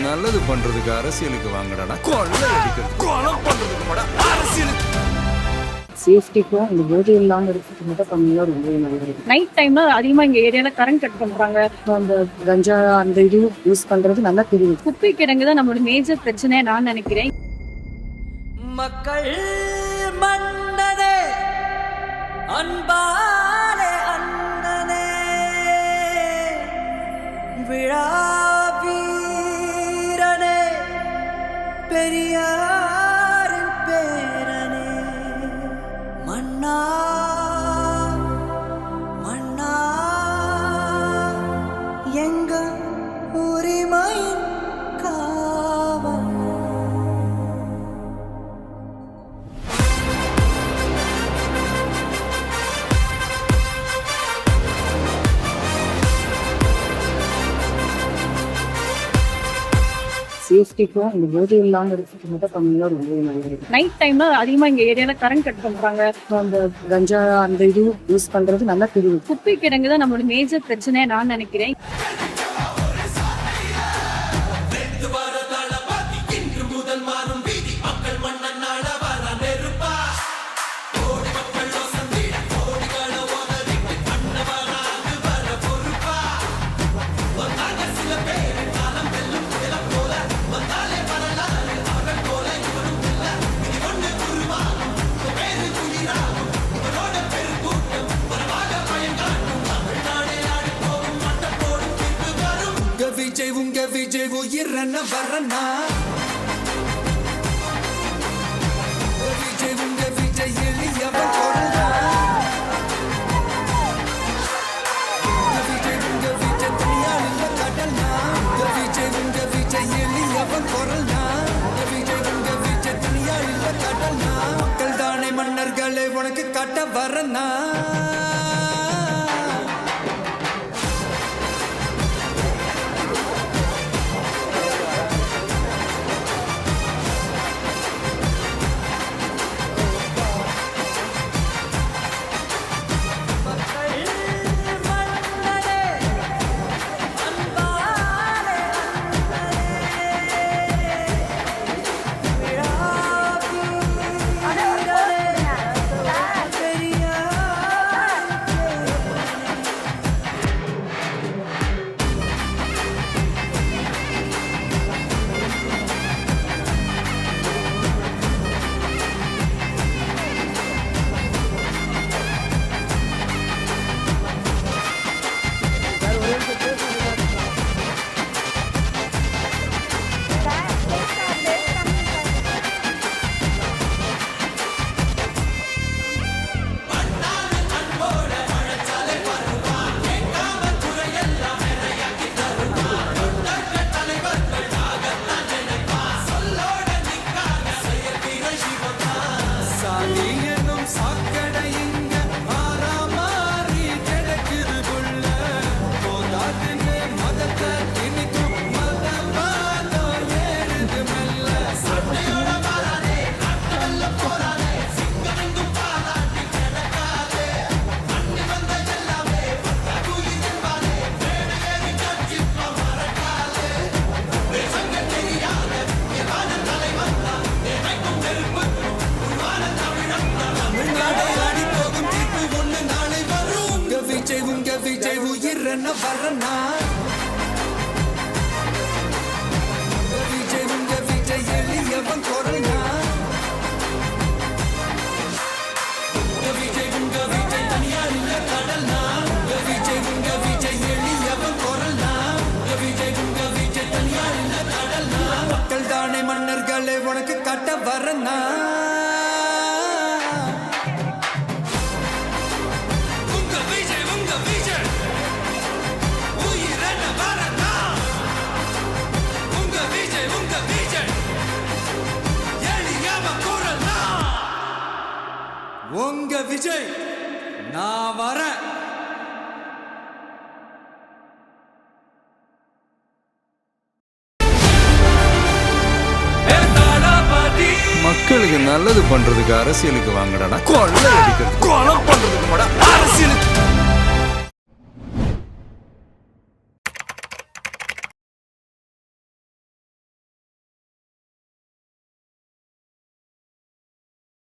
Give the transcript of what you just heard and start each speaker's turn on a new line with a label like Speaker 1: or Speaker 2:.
Speaker 1: நல்லது பண்றதுக்கு அரசியலுக்கு வாங்கடா, கொள்ளை அடிக்கிறது கொலை பண்றதுக்கு மாடா அரசியலுக்கு.
Speaker 2: சேஃப்டிக்கும் இந்த போதை இல்லாமல் இருக்கிறது மட்டும் கம்மியாக ரொம்ப நல்லது.
Speaker 3: நைட் டைம்ல அதிகமா இங்க ஏரியால கரண்ட் கட் பண்றாங்க.
Speaker 2: அந்த கஞ்சா அந்த இது யூஸ் பண்றது நல்லா தெரியும்.
Speaker 3: குப்பை கிடங்கு தான் நம்மளோட மேஜர் பிரச்சனை நான் நினைக்கிறேன்.
Speaker 4: மக்கள் மன்னனே அன்பாலே அண்ணனே விழா வீரனே பெரியாரின் பேரனே மன்னா மன்னா எங்க உரிமையின் காவல்.
Speaker 2: சேஃப்டிக்கும் இந்த போதை இல்லாமல் இருக்கிறது மட்டும் கம்மியாக ரொம்ப நல்லது.
Speaker 3: நைட் டைம்ல அதிகமா இங்க ஏரியால கரண்ட் கட் பண்றாங்க.
Speaker 2: அந்த கஞ்சா அந்த இது யூஸ் பண்றது நல்லா தெரியும்.
Speaker 3: குப்பை கிடங்கு தான் நம்மளோட மேஜர் பிரச்சனை நான் நினைக்கிறேன்.
Speaker 4: உங்க விஜய் உயிரன வரனா விஜய் உங்க விஜய் எளியவன் கொள்ளா விஜய் உங்க விஜய் தனியாளில் கடனா விஜய் உங்க விஜய் எளியவன் கொள்ளா விஜய் உங்க விஜய் தனியாளில் கடனா மக்கள் தானே மன்னர்களே உனக்கு காட்ட வரனா. விஜய் உயிரன வரனா விஜய் உங்க விஜய் எளியவன் கொள்ளா விஜய் உங்க விஜய் தனியாளில் கடனா விஜய் உங்க விஜய் எளியவன் கொள்ளா விஜய் உங்க விஜய் தனியாளில் கடனா மக்கள் தானே மன்னர்களே உனக்கு காட்ட வரனா. உங்க விஜய் நான் வரேன்.
Speaker 1: மக்களுக்கு நல்லது பண்றதுக்கு அரசியலுக்கு வாங்கடா, கொள்ளை அடிக்கிறது கொலை பண்றதுக்கு மாடா அரசியலுக்கு.